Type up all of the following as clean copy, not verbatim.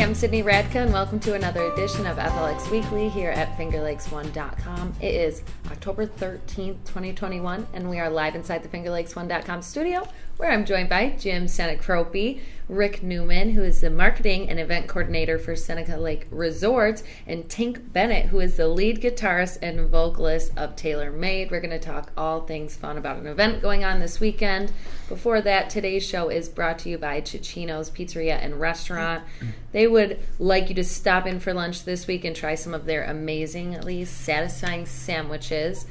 I'm Sydney Radka, and welcome to another edition of FLX Weekly here at FingerLakes1.com. It is October 13th, 2021, and we are live inside the FingerLakes1.com studio, where I'm joined by Jim Sinicropi, Rick Newman, who is the marketing and event coordinator for Seneca Lake Resorts, and Tink Bennett, who is the lead guitarist and vocalist of Tailor Made. We're going to talk all things fun about an event going on this weekend. Before that, today's show is brought to you by Cicino's Pizzeria and Restaurant. They would like you to stop in for lunch this week and try some of their amazing, at least satisfying sandwiches.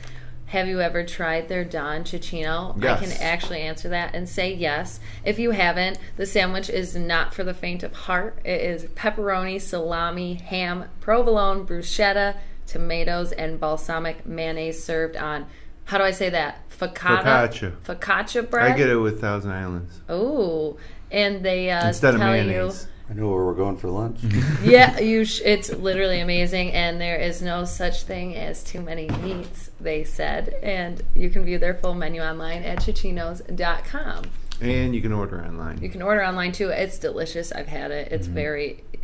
Have you ever tried their Don Cicino? Yes. I can actually answer that and say yes. If you haven't, the sandwich is not for the faint of heart. It is pepperoni, salami, ham, provolone, bruschetta, tomatoes, and balsamic mayonnaise served on, how do I say that? Focaccia bread? I get it with Thousand Islands. Oh, and they Instead of tell mayonnaise. I know where we're going for lunch. Yeah, it's literally amazing, and there is no such thing as too many meats, they said. And you can view their full menu online at chichinos.com. And you can order online. You can order online too. It's delicious. I've had it. It's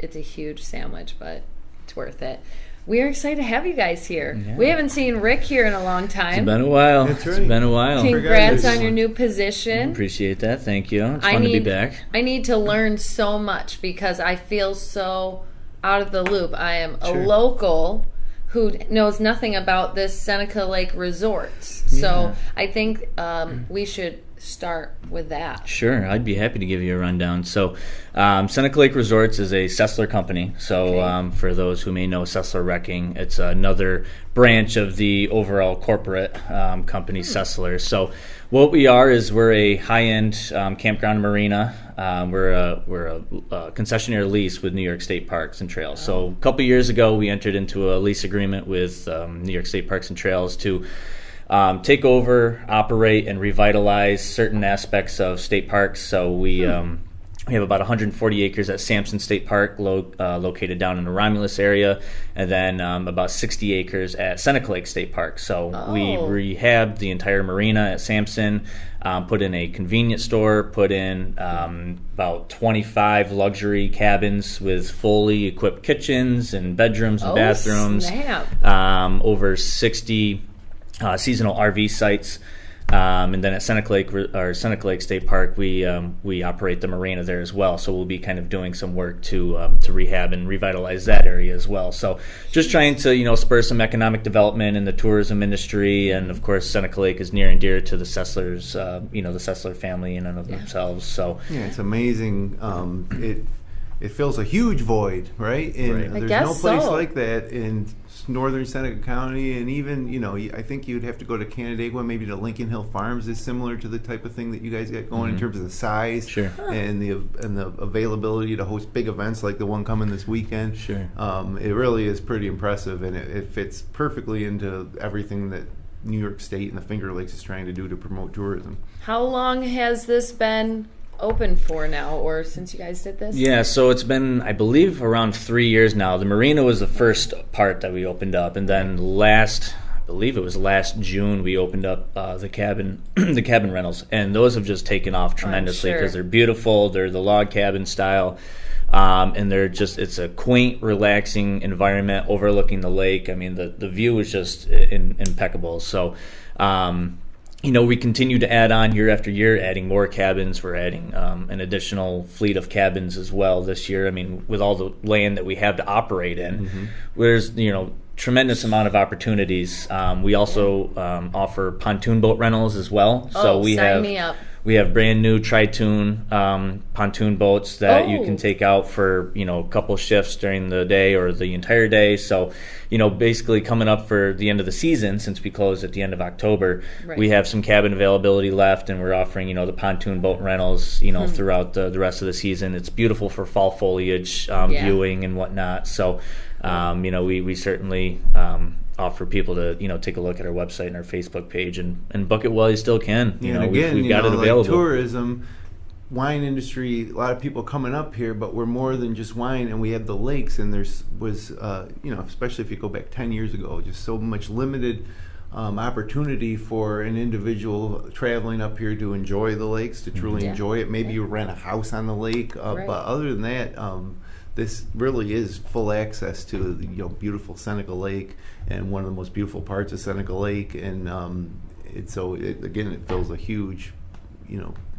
it's a huge sandwich, but it's worth it. We are excited to have you guys here. Yeah. We haven't seen Rick here in a long time. It's been a while. That's right. It's been a while. Congrats on your new position. Appreciate that. Thank you. It's fun to be back. I need to learn so much because I feel so out of the loop. I am a local who knows nothing about this Seneca Lake Resorts. Yeah. So I think we should start with that. Sure, I'd be happy to give you a rundown. So Seneca Lake Resorts is a Sessler company. So for those who may know Sessler Wrecking, it's another branch of the overall corporate company Sessler. So what we are is we're a high-end campground marina. We're a concessionaire lease with New York State Parks and Trails. So a couple years ago, we entered into a lease agreement with New York State Parks and Trails to take over, operate, and revitalize certain aspects of state parks. So we have about 140 acres at Sampson State Park, located down in the Romulus area, and then about 60 acres at Seneca Lake State Park. So we rehabbed the entire marina at Sampson, put in a convenience store, put in about 25 luxury cabins with fully equipped kitchens and bedrooms and bathrooms, over 60 seasonal RV sites, and then at Seneca Lake State Park, we operate the marina there as well. So we'll be kind of doing some work to rehab and revitalize that area as well. So just trying to spur some economic development in the tourism industry, and of course Seneca Lake is near and dear to the Sesslers, the Sessler family in and of themselves. So yeah, it's amazing. It fills a huge void, right? And there's no place like that in northern Seneca County, and even I think you'd have to go to Canandaigua, maybe to Lincoln Hill Farms is similar to the type of thing that you guys got going in terms of the size and the availability to host big events like the one coming this weekend. It really is pretty impressive, and it fits perfectly into everything that New York State and the Finger Lakes is trying to do to promote tourism. How long has this been open for now, or since you guys did this? Yeah, so it's been, I believe, around 3 years now. The marina was the first part that we opened up, and then last June, we opened up the cabin rentals, and those have just taken off tremendously because they're beautiful. They're the log cabin style, and it's a quaint, relaxing environment overlooking the lake. I mean, the view is just impeccable. So we continue to add on year after year, adding more cabins. We're adding an additional fleet of cabins as well this year. I mean, with all the land that we have to operate in, there's tremendous amount of opportunities. We also offer pontoon boat rentals as well. So sign me up. We have brand new Tritoon pontoon boats that you can take out for a couple shifts during the day or the entire day. So basically coming up for the end of the season, since we close at the end of October, we have some cabin availability left, and we're offering the pontoon boat rentals throughout the rest of the season. It's beautiful for fall foliage viewing and whatnot. So we certainly offer people to take a look at our website and our Facebook page and book it while you still can. We've got it available. Like tourism, wine industry, a lot of people coming up here, but we're more than just wine, and we have the lakes, and was especially if you go back 10 years ago, just so much limited opportunity for an individual traveling up here to enjoy the lakes, to truly enjoy it. Maybe you rent a house on the lake, but other than that, this really is full access to the beautiful Seneca Lake and one of the most beautiful parts of Seneca Lake, and it fills a huge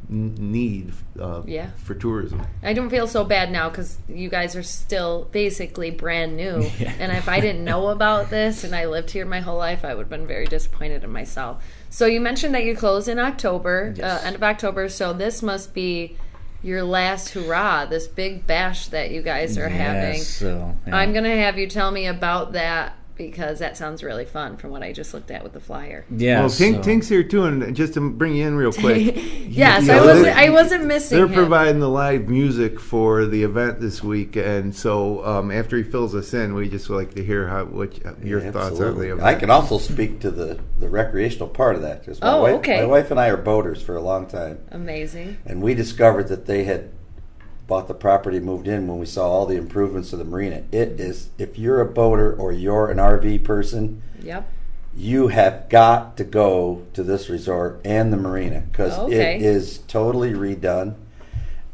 need for tourism. I don't feel so bad now because you guys are still basically brand new. And if I didn't know about this and I lived here my whole life, I would have been very disappointed in myself. So you mentioned that you close in October, end of October, so this must be your last hurrah, this big bash that you guys are having. So, I'm going to have you tell me about that, because that sounds really fun from what I just looked at with the flyer. Yeah. Well, Tink's here too, and just to bring you in real quick. Yes, I wasn't missing They're him. providing the live music for the event this week, and so after he fills us in, we just like to hear what your thoughts on the event. I can also speak to the recreational part of that. My wife and I are boaters for a long time. Amazing. And we discovered that they had bought the property, moved in when we saw all the improvements to the marina. It is, if you're a boater or you're an RV person, you have got to go to this resort and the marina, because it is totally redone.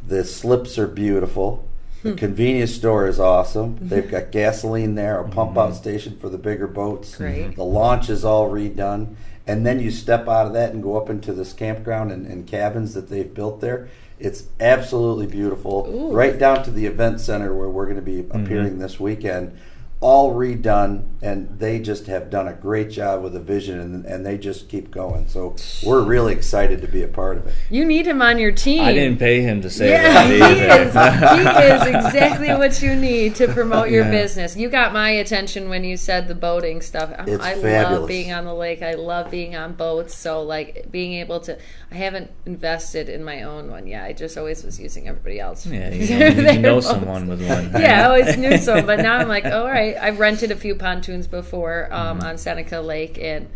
The slips are beautiful. The convenience store is awesome. They've got gasoline there, a pump out station for the bigger boats. Great. The launch is all redone. And then you step out of that and go up into this campground and cabins that they've built there. It's absolutely beautiful. Ooh. Right down to the event center where we're going to be appearing this weekend. All redone, and they just have done a great job with the vision, and they just keep going. So we're really excited to be a part of it. You need him on your team. I didn't pay him to say that either. He is exactly what you need to promote your business. You got my attention when you said the boating stuff. I love being on the lake. I love being on boats. So being able to, I haven't invested in my own one yet. I just always was using everybody else. Yeah, you know someone with one. Yeah, I always knew someone, but now I'm like, all right. I've rented a few pontoons before on Seneca Lake, and it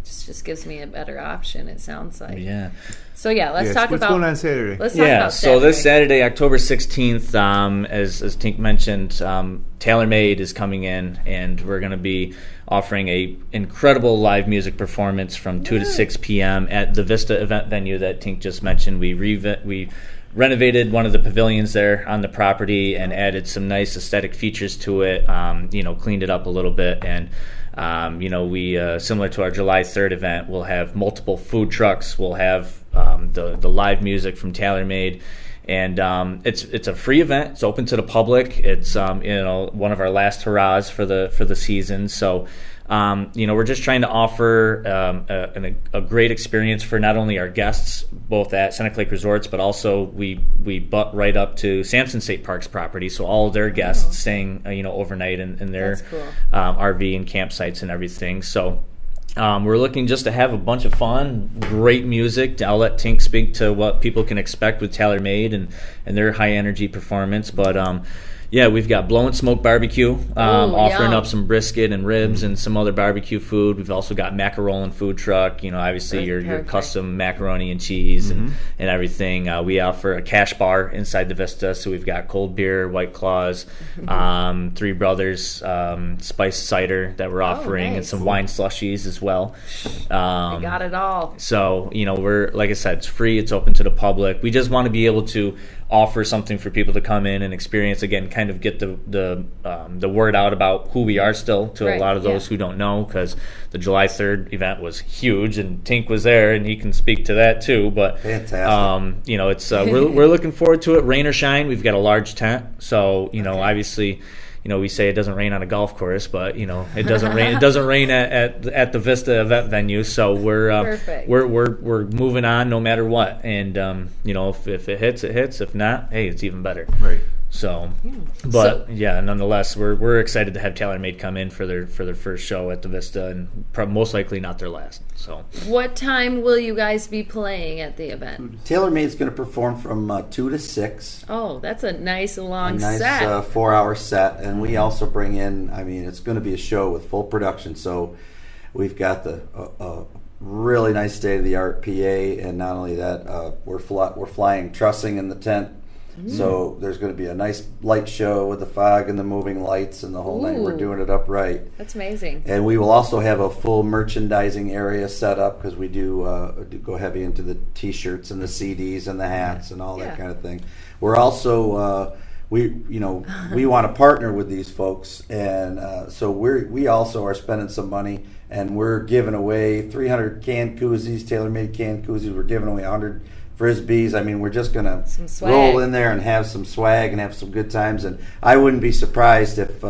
just gives me a better option, it sounds like. Yeah. So, let's talk what's about... going on Saturday? Let's talk about Saturday. So this Saturday, October 16th, as Tink mentioned, Tailormade is coming in, and we're going to be offering a incredible live music performance from 2 to 6 p.m. at the Vista event venue that Tink just mentioned. We renovated one of the pavilions there on the property and added some nice aesthetic features to it, cleaned it up a little bit. And, we, similar to our July 3rd event, we'll have multiple food trucks. We'll have the live music from Tailormade. And it's a free event. It's open to the public. It's one of our last hurrahs for the season. So we're just trying to offer a great experience for not only our guests, both at Seneca Lake Resorts, but also we butt right up to Sampson State Park's property. So all of their guests staying overnight in their RV and campsites and everything. So. We're looking just to have a bunch of fun, great music. I'll let Tink speak to what people can expect with Tailormade and their high energy performance. But we've got Blow and Smoke Barbecue, offering up some brisket and ribs and some other barbecue food. We've also got Macaroon food truck. Obviously your custom macaroni and cheese and everything. We offer a cash bar inside the Vista, so we've got cold beer, White Claws, Three Brothers spiced cider that we're offering, and some wine slushies as well. We got it all. So we're, like I said, it's free. It's open to the public. We just want to be able to offer something for people to come in and experience, again, kind of get the word out about who we are still to a lot of those who don't know, because the July 3rd event was huge, and Tink was there, and he can speak to that too. But fantastic. It's we're looking forward to it, rain or shine. We've got a large tent, so obviously. We say it doesn't rain on a golf course, but it doesn't rain. It doesn't rain at the Vista event venue. So we're moving on no matter what. And if it hits, it hits. If not, hey, it's even better. Right. So, nonetheless, we're excited to have Tailormade come in for their first show at the Vista, and most likely not their last. So, what time will you guys be playing at the event? Tailormade's going to perform from 2 to 6. Oh, that's a nice long set. A nice 4-hour set, and we also bring in. It's going to be a show with full production. So, we've got the really nice state-of-the-art PA, and not only that, we're flying trussing in the tent. So there's going to be a nice light show with the fog and the moving lights and the whole thing. We're doing it up right. That's amazing. And we will also have a full merchandising area set up, because we do go heavy into the T-shirts and the CDs and the hats and all that kind of thing. We're also we want to partner with these folks, and so we also are spending some money, and we're giving away 300 canned koozies, Tailor-Made canned koozies. We're giving away 100 Frisbees. I mean, we're just going to roll in there and have some swag and have some good times. And I wouldn't be surprised if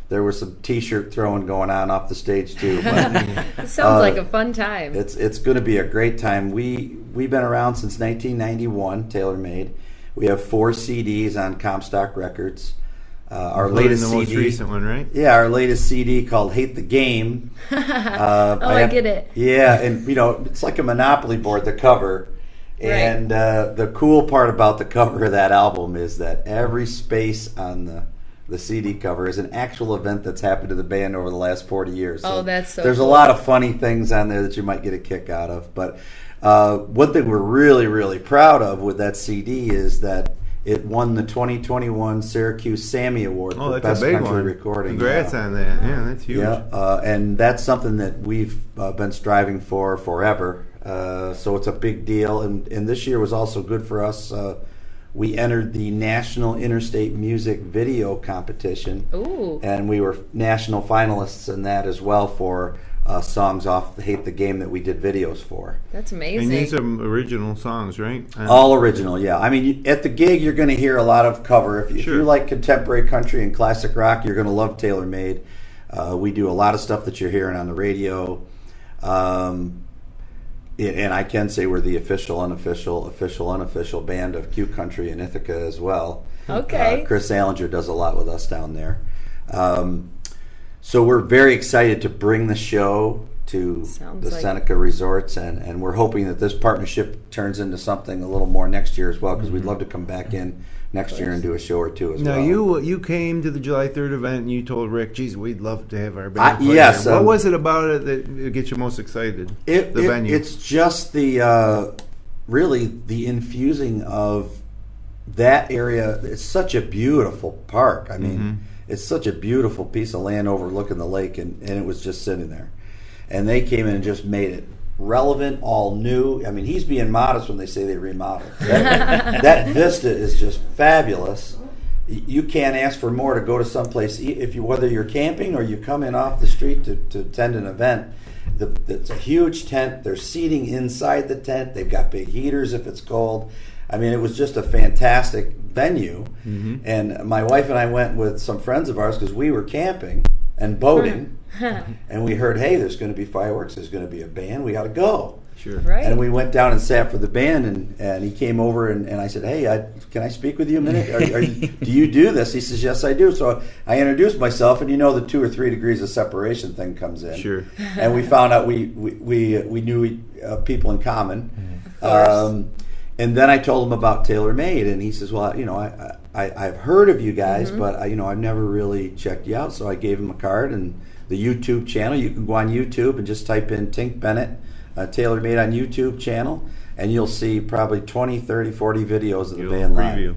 there was some T-shirt throwing going on off the stage too. But, it sounds like a fun time. It's going to be a great time. We've been around since 1991, Tailor-Made. We have 4 CDs on Comstock Records. Our latest the CD, most recent one, right? Yeah, our latest CD called "Hate the Game." I get it. Yeah, and it's like a Monopoly board, the cover. And the cool part about the cover of that album is that every space on the CD cover is an actual event that's happened to the band over the last 40 years. So that's so there's cool. a lot of funny things on there that you might get a kick out of. But one thing we're really, really proud of with that CD is that it won the 2021 Syracuse Sammy Award for Best Country Recording. Congrats on that. Yeah, that's huge. Yeah, and that's something that we've been striving for forever. So it's a big deal, and this year was also good for us. We entered the National Interstate Music Video Competition. Ooh. And we were national finalists in that as well for songs off Hate the Game that we did videos for. That's amazing. And these are original songs, right? All original, yeah. I mean, at the gig, you're going to hear a lot of cover. If you like contemporary country and classic rock, you're going to love Tailor-Made. We do a lot of stuff that you're hearing on the radio. And I can say we're the official, unofficial band of Q Country in Ithaca as well. Okay. Chris Allinger does a lot with us down there. So we're very excited to bring the show to the Seneca Resorts, and we're hoping that this partnership turns into something a little more next year as well, because we'd love to come back in next year and do a show or two as well. Now, you came to the July 3rd event and you told Rick, geez, we'd love to have our band play yes. here. What was it about it that gets you most excited? The venue. It's just really the infusing of that area. It's such a beautiful park. I mean, it's such a beautiful piece of land overlooking the lake, and it was just sitting there. And they came in and just made it relevant, all new. I mean, he's being modest when they say they remodeled. That vista is just fabulous. You can't ask for more to go to someplace, whether you're camping or you come in off the street to attend an event. It's a huge tent. There's seating inside the tent. They've got big heaters if it's cold. I mean, it was just a fantastic venue. And my wife and I went with some friends of ours because we were camping and boating. And we heard, hey, there's going to be fireworks. There's going to be a band. We got to go. Sure. Right. And we went down and sat for the band, and he came over, and I said, hey, can I speak with you a minute? Do you do this? He says, yes, I do. So I introduced myself, and the 2 or 3 degrees of separation thing comes in. Sure. And we found out we knew people in common. And then I told him about Tailor-Made, and he says, well, I've heard of you guys, but I've never really checked you out. So I gave him a card and the YouTube channel. You can go on YouTube and just type in Tink Bennett, Tailor-Made on YouTube channel, and you'll see probably 20, 30, 40 videos of the band live.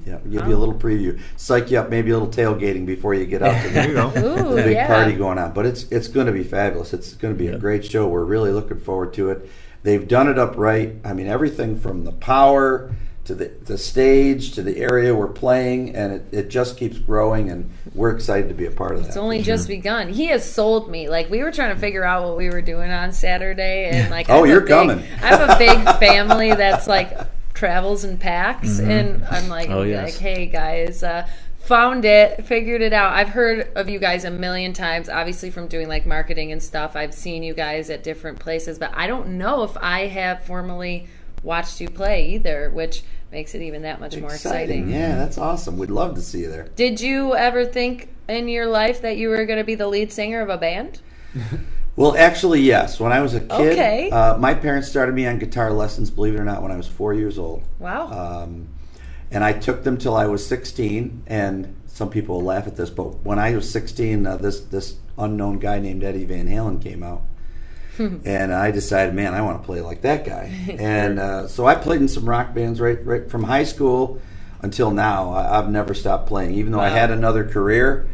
Yeah, give you a little preview. Psych you up, maybe a little tailgating before you get out to the big party going on. But it's going to be fabulous. It's going to be a great show. We're really looking forward to it. They've done it up right. I mean, everything from the power to the stage to the area we're playing, and it just keeps growing, and we're excited to be a part of that. It's only just begun. He has sold me. Like, we were trying to figure out what we were doing on Saturday, and like, you're coming. I have a big family that's like travels and packs, and I'm like, hey guys, found it, figured it out. I've heard of you guys a million times, obviously from doing like marketing and stuff. I've seen you guys at different places, but I don't know if I have formally watched you play either, which makes it even that much more exciting. Yeah, that's awesome. We'd love to see you there. Did you ever think in your life that you were going to be the lead singer of a band? Well, actually, yes. When I was a kid, my parents started me on guitar lessons, believe it or not, when I was 4 years old. Wow. And I took them till I was 16, and some people will laugh at this, but when I was 16, this unknown guy named Eddie Van Halen came out. And I decided, man, I want to play like that guy. And so I played in some rock bands right from high school until now, I've never stopped playing. Even though I had another career,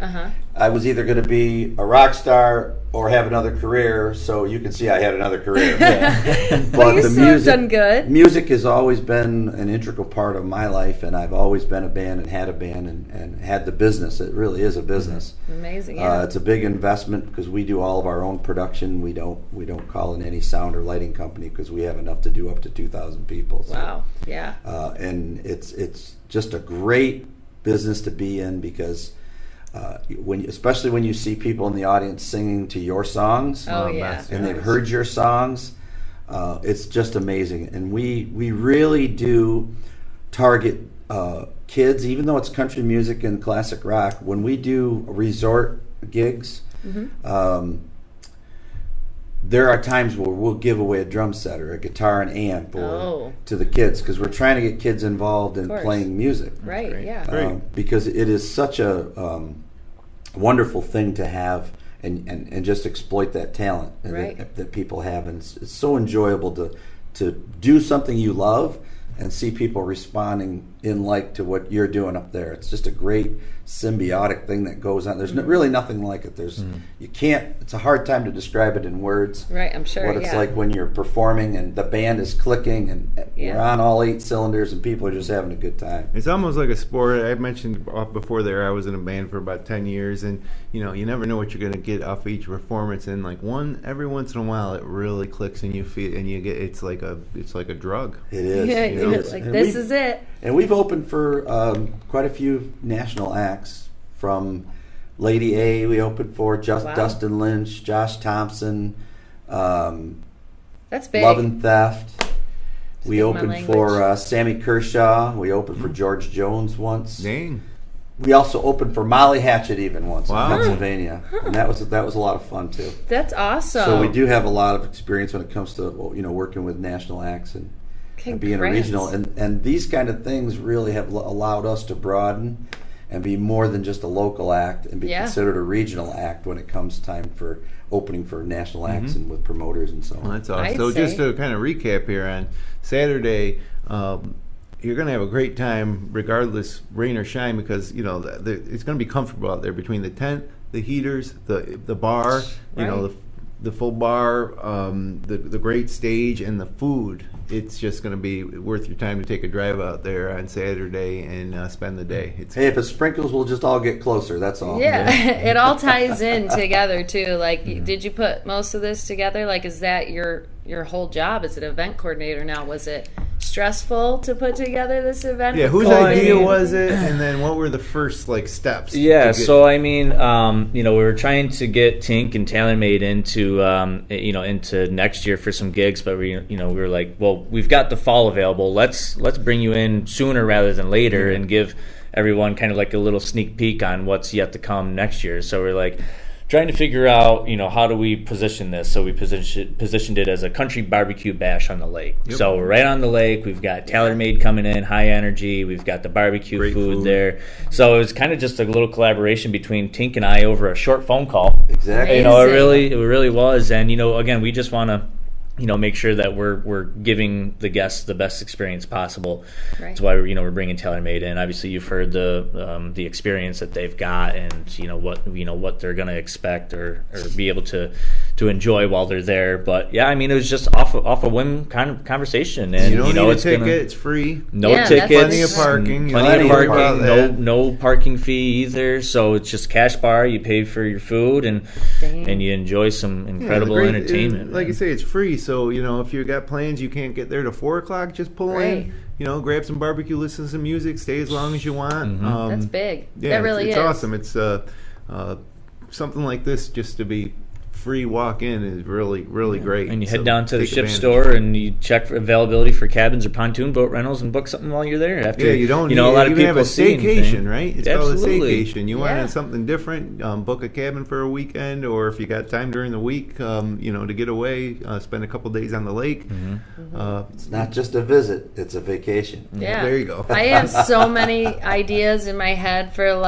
I was either going to be a rock star or have another career. So you can see I had another career. But the music, done good. Music has always been an integral part of my life, and I've always been a band and had a band and had the business. It really is a business. Amazing. Yeah. It's a big investment because we do all of our own production. We don't call in any sound or lighting company because we have enough to do up to 2,000 people. So, wow. Yeah. And it's just a great business to be in because especially when you see people in the audience singing to your songs, and they've heard your songs, it's just amazing. And we really do target kids, even though it's country music and classic rock. When we do resort gigs, there are times where we'll give away a drum set or a guitar and amp to the kids because we're trying to get kids involved in playing music. Right, yeah. Because it is such a wonderful thing to have and just exploit that talent that people have. And it's so enjoyable to do something you love and see people responding to what you're doing up there. It's just a great symbiotic thing that goes on. There's really nothing like it. You can't. It's a hard time to describe it in words. Right, I'm sure. What it's like when you're performing and the band is clicking and you're on all 8 cylinders and people are just having a good time. It's almost like a sport. I mentioned before there I was in a band for about 10 years, and you never know what you're going to get off each performance. And every once in a while it really clicks and you feel and you get it's like a drug. It is. Yeah, this is it. And we've opened for quite a few national acts. From Lady A, we opened for Dustin Lynch, Josh Thompson. That's big. Love and Theft. We opened for Sammy Kershaw. We opened for George Jones once. Dang. We also opened for Molly Hatchet once in Pennsylvania, and that was a lot of fun too. That's awesome. So we do have a lot of experience when it comes to working with national acts and being a regional, and these kind of things really have allowed us to broaden and be more than just a local act and be considered a regional act when it comes time for opening for national acts and with promoters and so on. Well, that's awesome. So just to kind of recap here, on Saturday, you're going to have a great time regardless rain or shine because it's going to be comfortable out there between the tent, the heaters, the bar, the full bar, the great stage, and the food. It's just going to be worth your time to take a drive out there on Saturday and spend the day. Hey, if it sprinkles, we'll just all get closer. That's all. Yeah, it all ties in together too. Did you put most of this together? Is that your whole job as an event coordinator now? Was it stressful to put together this event? Yeah, whose idea was it? And then what were the first steps? Yeah, so I mean, we were trying to get Tink and Taylormade into next year for some gigs, but we were like, well, we've got the fall available. Let's bring you in sooner rather than later and give everyone kind of a little sneak peek on what's yet to come next year. So we're trying to figure out, how do we position this? So we positioned it as a country barbecue bash on the lake. Yep. So we're right on the lake. We've got Tailormade coming in, high energy. We've got the barbecue food there. So it was kind of just a little collaboration between Tink and I over a short phone call. Exactly. It really was. And again, we just want to make sure that we're giving the guests the best experience possible. Right. That's why we're bringing Tailormade in. Obviously, you've heard the experience that they've got, and what they're going to expect or be able to enjoy while they're there. But yeah, I mean, it was just off a whim kind of conversation, and you don't need a ticket; it's free. No tickets, plenty of parking, no parking fee either. So it's just cash bar. You pay for your food, and you enjoy some incredible entertainment. Like you say, it's free. So, if you've got plans, you can't get there till 4 o'clock, just pull in, grab some barbecue, listen to some music, stay as long as you want. Mm-hmm. That's big. Yeah, that really it's awesome. It's something like this just to be free walk in is really, really great. And you head down to the ship store and you check for availability for cabins or pontoon boat rentals and book something while you're there. After, you don't a lot of people have a staycation, right? It's called a staycation. You want something different, book a cabin for a weekend, or if you got time during the week, to get away, spend a couple days on the lake. Mm-hmm. It's not just a visit, it's a vacation. Yeah. There you go. I have so many ideas in my head for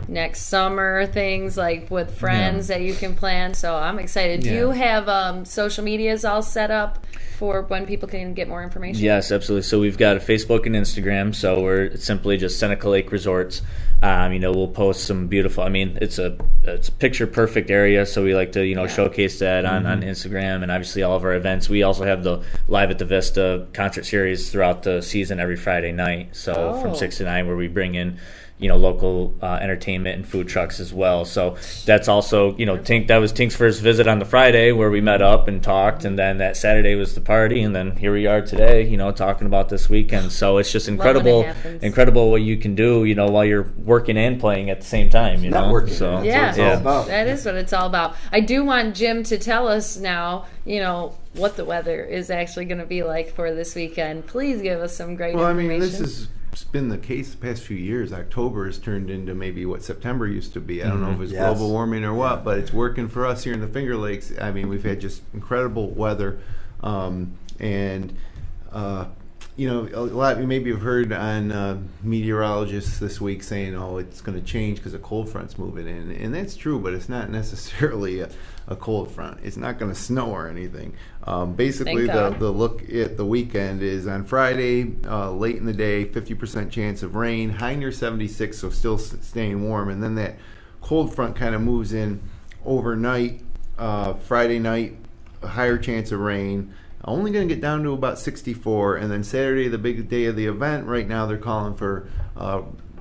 next summer things with friends that you can plan. So I'm I'm excited. Do you have social medias all set up for when people can get more information? Yes, absolutely. So we've got a Facebook and Instagram. So we're simply just Seneca Lake Resorts. We'll post some beautiful. I mean, it's a picture perfect area. So we like to showcase that on Instagram, and obviously all of our events. We also have the Live at the Vista concert series throughout the season every Friday night. So from 6 to 9, where we bring in local entertainment and food trucks as well. So that's also, Tink. That was Tink's first visit on the Friday, where we met up and talked, and then that Saturday was the party, and then here we are today, talking about this weekend. So it's just incredible what you can do, while you're working and playing at the same time. Networking. So that is what it's all about. I do want Jim to tell us now, what the weather is actually going to be like for this weekend. Please give us some great information. I mean, this is. It's been the case the past few years. October has turned into maybe what September used to be. I don't know if it's global warming or what, but it's working for us here in the Finger Lakes. I mean, we've had just incredible weather, and a lot. You maybe have heard on meteorologists this week saying, "Oh, it's going to change because a cold front's moving in," and that's true, but it's not necessarily a cold front. It's not going to snow or anything. Basically, the look at the weekend is on Friday, late in the day, 50% chance of rain, high near 76, so still staying warm. And then that cold front kind of moves in overnight, Friday night, a higher chance of rain. Only going to get down to about 64. And then Saturday, the big day of the event, right now they're calling for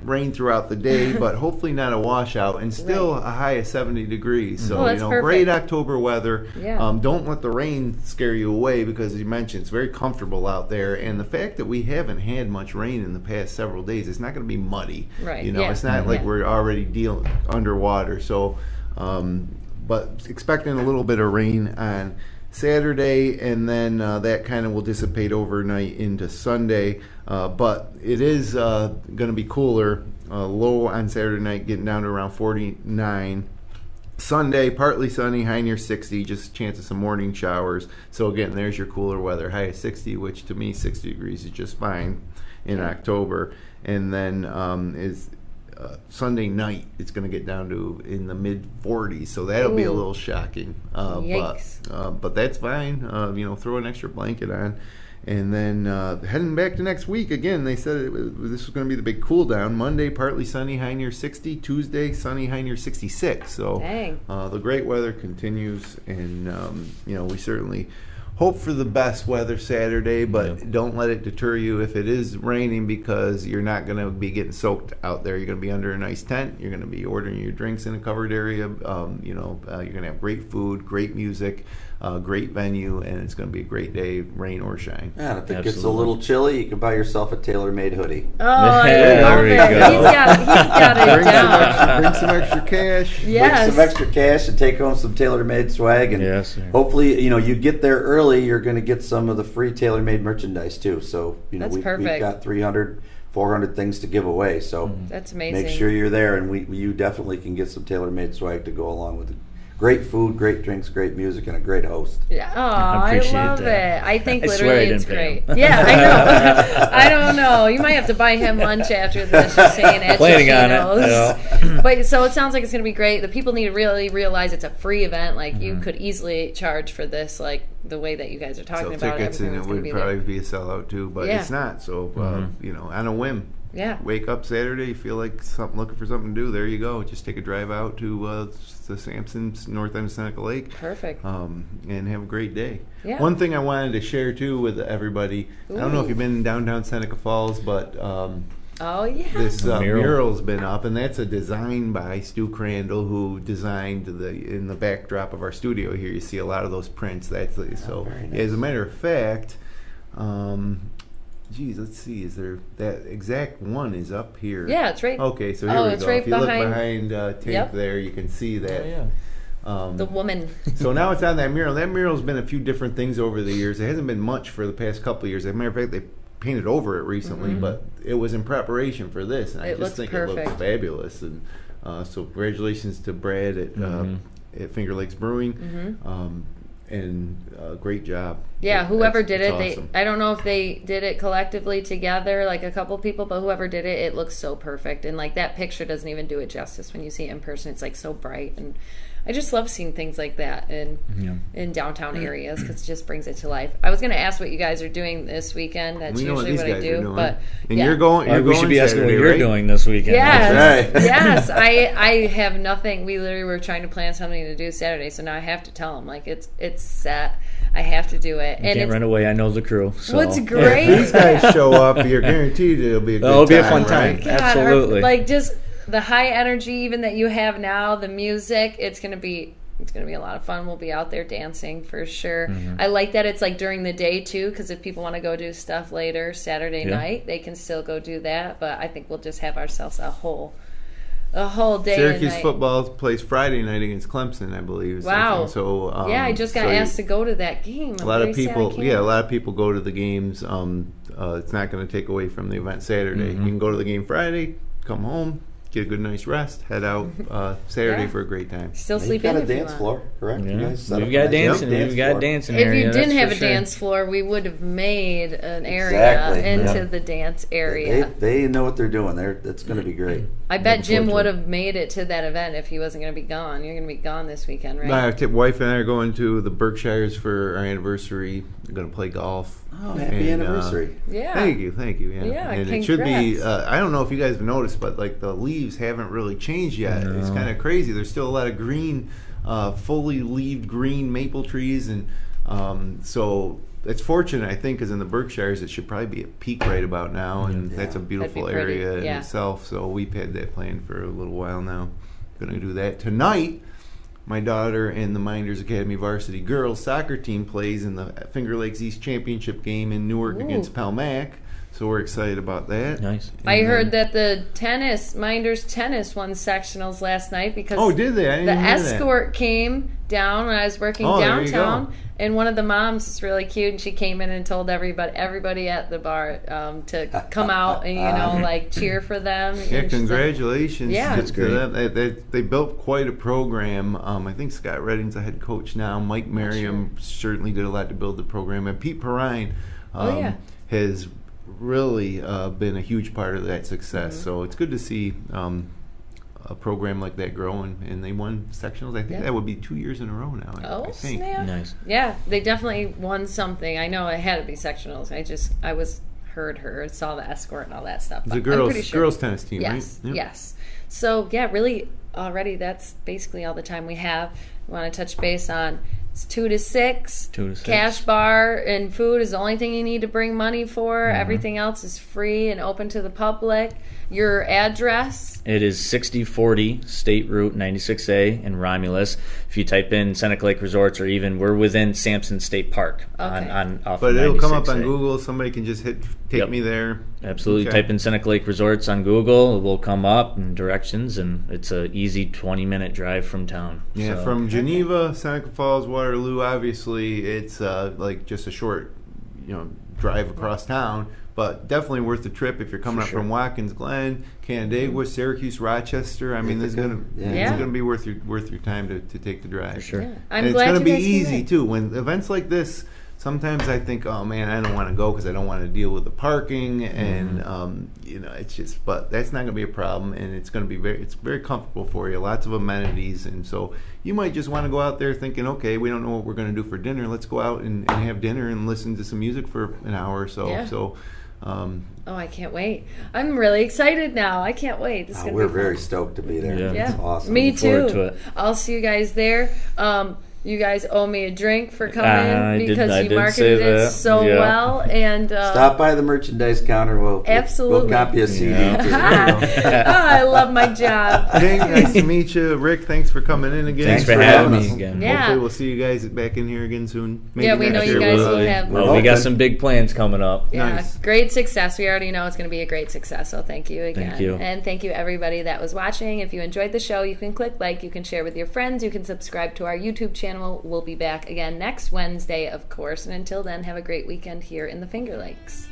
rain throughout the day, but hopefully not a washout, and still a high of 70 degrees. So, great October weather. Yeah. Don't let the rain scare you away, because as you mentioned, it's very comfortable out there. And the fact that we haven't had much rain in the past several days, it's not going to be muddy. Right. It's not like we're already underwater. So, but expecting a little bit of rain on Saturday, and then that kind of will dissipate overnight into Sunday. But it is going to be cooler. Low on Saturday night, getting down to around 49. Sunday, partly sunny, high near 60, just chance of some morning showers. So again, there's your cooler weather, high of 60, which to me 60 degrees is just fine in October. And then Sunday night, it's going to get down to in the mid 40s, so that'll be a little shocking. But that's fine. Throw an extra blanket on. And then heading back to next week, again, they said this was going to be the big cool down. Monday, partly sunny, high near 60. Tuesday, sunny, high near 66. So the great weather continues, and we certainly hope for the best weather Saturday, but don't let it deter you if it is raining, because you're not going to be getting soaked out there. You're going to be under a nice tent. You're going to be ordering your drinks in a covered area. You're going to have great food, great music, great venue, and it's going to be a great day, rain or shine. Yeah, if it gets a little chilly, you can buy yourself a Tailor-Made hoodie. Oh, I love it. He's got it down. Bring some extra cash. Yes. Bring some extra cash and take home some Tailor-Made swag. And hopefully, you get there early, you're going to get some of the free Tailor-Made merchandise too. So, we've got 300, 400 things to give away. So that's amazing. Make sure you're there, and you definitely can get some Tailor-Made swag to go along with it. Great food, great drinks, great music, and a great host. Yeah, I love it. I think literally it's great. Him. Yeah, I know. I don't know. You might have to buy him lunch after this. Just saying it. Planning on it. But so it sounds like it's going to be great. The people need to really realize it's a free event. Like you could easily charge for this, like the way that you guys are talking about. Tickets, and it would probably be a sellout too, but it's not. So on a whim. Yeah. Wake up Saturday, you feel like looking for something to do. There you go. Just take a drive out to the Sampson's north end of Seneca Lake. Perfect. And have a great day. Yeah. One thing I wanted to share too with everybody. I don't know if you've been in downtown Seneca Falls, but this mural's been up, and that's a design by Stu Crandall, who designed in the backdrop of our studio here. You see a lot of those prints. Nice. As a matter of fact. Let's see. Is there that exact one is up here? Yeah, it's right. Okay, so here we go. Right if you look behind Tink there, you can see that. The woman. So now it's on that mural. That mural's been a few different things over the years. It hasn't been much for the past couple of years. As a matter of fact, they painted over it recently, but it was in preparation for this, and I just think it looks fabulous. And so congratulations to Brad at Finger Lakes Brewing. great job. Yeah, whoever did it, awesome. I don't know if they did it collectively together, like a couple people, but whoever did it, it looks so perfect. And like that picture doesn't even do it justice when you see it in person. It's like so bright, and I just love seeing things like that in downtown areas because it just brings it to life. I was going to ask what you guys are doing this weekend. That's usually what I do, but you're going. We should be asking Saturday, what you're doing this weekend. Yes, right. Yes. I have nothing. We literally were trying to plan something to do Saturday, so now I have to tell them like it's set. I have to do it. You can't run away. I know the crew. So. What's great? If these guys show up, you're guaranteed it'll be a good time. It'll be a fun time. God, Absolutely. Like just the high energy even that you have now, the music, it's gonna be a lot of fun. We'll be out there dancing for sure. Mm-hmm. I like that it's like during the day too, because if people want to go do stuff later Saturday night, they can still go do that. But I think we'll just have ourselves a whole day. Syracuse football plays Friday night against Clemson, I believe. Wow. So I just got asked to go to that game. A lot of people go to the games. It's not going to take away from the event Saturday. Mm-hmm. You can go to the game Friday, come home, get a good night's rest, head out Saturday for a great time. Still sleep in if you want. Dance floor, correct? Yeah. You guys We've got dancing. We've got dancing area. If you didn't have a dance floor, we would have made an area into the dance area. They know what they're doing. It's going to be great. I bet Jim would have made it to that event if he wasn't going to be gone. You're going to be gone this weekend, right? My wife and I are going to the Berkshires for our anniversary. We're going to play golf. Oh, happy anniversary. Yeah. Thank you. Yeah, and congrats. it should be, I don't know if you guys have noticed, but like the leaves haven't really changed yet. No. It's kind of crazy. There's still a lot of green, fully leaved green maple trees. And so it's fortunate, I think, because in the Berkshires it should probably be at peak right about now. And that's a beautiful area in itself. So we've had that planned for a little while now. Going to do that tonight. My daughter and the Minders Academy varsity girls soccer team plays in the Finger Lakes East Championship game in Newark against Palmac. So we're excited about that. Nice. And I heard that the Minders tennis won sectionals last night because did they? I didn't hear escort came down when I was working downtown, and one of the moms is really cute, and she came in and told everybody at the bar to come out and cheer for them. Yeah, congratulations. That's great. They built quite a program. I think Scott Redding's the head coach now. Mike Merriam certainly did a lot to build the program, and Pete Perrine has really been a huge part of that success. Mm-hmm. So it's good to see a program like that growing, and they won sectionals. I think that would be 2 years in a row now. I think. Snap. Nice. Yeah, they definitely won something. I know it had to be sectionals. I heard her, saw the escort and all that stuff. The girls tennis team, right? Yep. Yes. So really, already that's basically all the time we have. We want to touch base on. It's 2 to 6. Cash bar and food is the only thing you need to bring money for. Mm-hmm. Everything else is free and open to the public. Your address? It is 6040 State Route 96A in Romulus. If you type in Seneca Lake Resorts, or even we're within Sampson State Park off but of it'll 96A. Come up on Google. Somebody can just take me there. Absolutely. Type in Seneca Lake Resorts on Google. It will come up and directions, and it's an easy 20-minute drive from town. Yeah, from Geneva, Seneca Falls, Waterloo, obviously it's like just a short drive across town. But definitely worth the trip if you're coming up from Watkins Glen, Canandaigua, Syracuse, Rochester. I mean, it's going to be worth your time to take the drive. For sure. Yeah. I'm and glad it's going to be you guys easy too. When events like this, sometimes I think, oh man, I don't want to go because I don't want to deal with the parking, and it's just. But that's not going to be a problem, and it's going to be it's very comfortable for you. Lots of amenities, and so you might just want to go out there thinking, okay, we don't know what we're going to do for dinner. Let's go out and have dinner and listen to some music for an hour or so. Yeah. So. I can't wait. I'm really excited now. I can't wait. This is gonna we're be very fun. Stoked to be there. Yeah. It's awesome. Me too. To it. I'll see you guys there. You guys owe me a drink for coming because you marketed it so well. And stop by the merchandise counter. We'll copy a CD. I love my job. Tink, nice to meet you. Rick, thanks for coming in again. Thanks for having me again. Yeah. Hopefully we'll see you guys back in here again soon. Maybe we know you guys will have. Well, we got some big plans coming up. Yeah, nice. Great success. We already know it's going to be a great success. So thank you again. Thank you. And thank you everybody that was watching. If you enjoyed the show, you can click like, you can share with your friends, you can subscribe to our YouTube channel. We'll be back again next Wednesday, of course. And until then, have a great weekend here in the Finger Lakes.